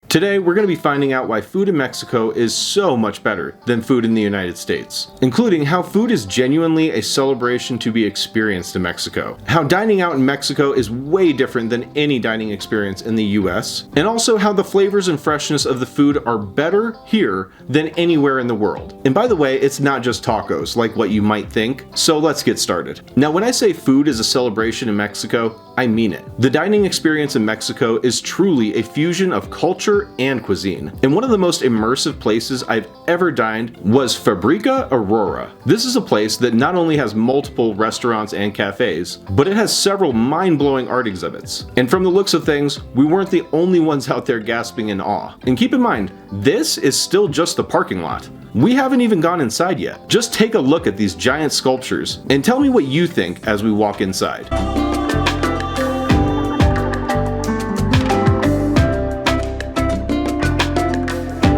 Today, we're going to be finding out why food in Mexico is so much better than food in the United States, including how food is genuinely a celebration to be experienced in Mexico, how dining out in Mexico is way different than any dining experience in the US, and also how the flavors and freshness of the food are better here than anywhere in the world. And by the way, it's not just tacos like what you might think, so let's get started. Now, when I say food is a celebration in Mexico, I mean it. The dining experience in Mexico is truly a fusion of culture and cuisine. And one of the most immersive places I've ever dined was Fábrica Aurora. This is a place that not only has multiple restaurants and cafes, but it has several mind-blowing art exhibits. And from the looks of things, we weren't the only ones out there gasping in awe. And keep in mind, this is still just the parking lot. We haven't even gone inside yet. Just take a look at these giant sculptures and tell me what you think as we walk inside.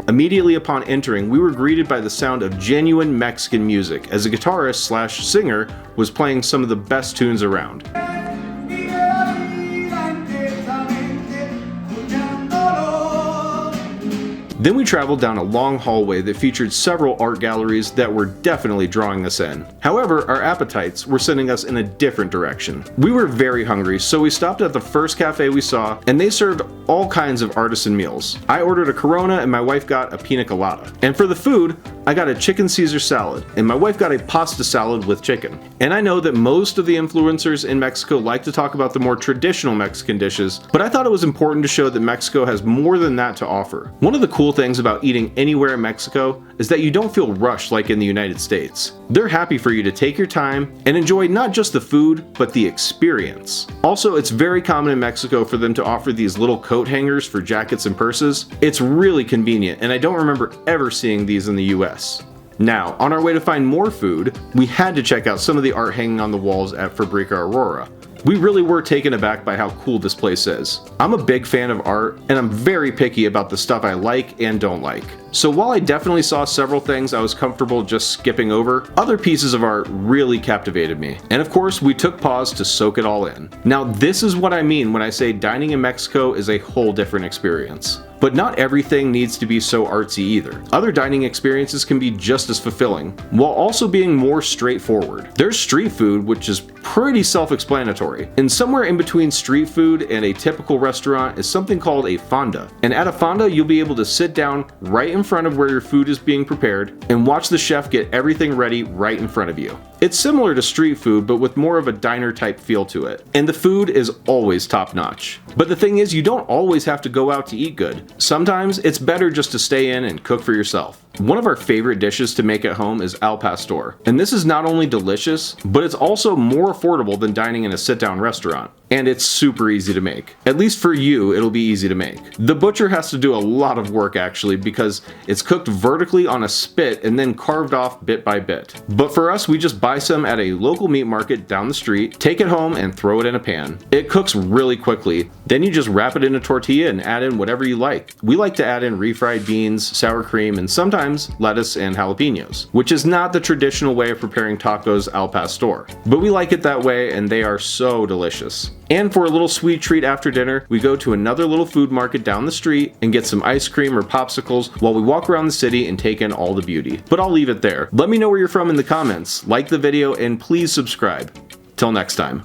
Immediately upon entering, we were greeted by the sound of genuine Mexican music as a guitarist/singer was playing some of the best tunes around. Then we traveled down a long hallway that featured several art galleries that were definitely drawing us in. However, our appetites were sending us in a different direction. We were very hungry, so we stopped at the first cafe we saw, and they served all kinds of artisan meals. I ordered a Corona and my wife got a pina colada. And for the food, I got a chicken Caesar salad, and my wife got a pasta salad with chicken. And I know that most of the influencers in Mexico like to talk about the more traditional Mexican dishes, but I thought it was important to show that Mexico has more than that to offer. One of the cool things about eating anywhere in Mexico is that you don't feel rushed like in the United States. They're happy for you to take your time and enjoy not just the food, but the experience. Also, it's very common in Mexico for them to offer these little coat hangers for jackets and purses. It's really convenient, and I don't remember ever seeing these in the US. Now, on our way to find more food, we had to check out some of the art hanging on the walls at Fábrica Aurora. We really were taken aback by how cool this place is. I'm a big fan of art, and I'm very picky about the stuff I like and don't like. So while I definitely saw several things I was comfortable just skipping over, other pieces of art really captivated me. And of course, we took pause to soak it all in. Now, this is what I mean when I say dining in Mexico is a whole different experience. But not everything needs to be so artsy either. Other dining experiences can be just as fulfilling, while also being more straightforward. There's street food, which is pretty self-explanatory. And somewhere in between street food and a typical restaurant is something called a fonda. And at a fonda, you'll be able to sit down right in front of where your food is being prepared and watch the chef get everything ready right in front of you. It's similar to street food, but with more of a diner type feel to it. And the food is always top notch. But the thing is, you don't always have to go out to eat good. Sometimes it's better just to stay in and cook for yourself. One of our favorite dishes to make at home is al pastor. And this is not only delicious, but it's also more affordable than dining in a sit-down restaurant. And it's super easy to make. At least for you, it'll be easy to make. The butcher has to do a lot of work actually, because it's cooked vertically on a spit and then carved off bit by bit. But for us, we just buy some at a local meat market down the street, take it home and throw it in a pan. It cooks really quickly. Then you just wrap it in a tortilla and add in whatever you like. We like to add in refried beans, sour cream, and sometimes lettuce and jalapenos, which is not the traditional way of preparing tacos al pastor. But we like it that way, and they are so delicious. And for a little sweet treat after dinner, we go to another little food market down the street and get some ice cream or popsicles while we walk around the city and take in all the beauty. But I'll leave it there. Let me know where you're from in the comments, like the video, and please subscribe. Till next time.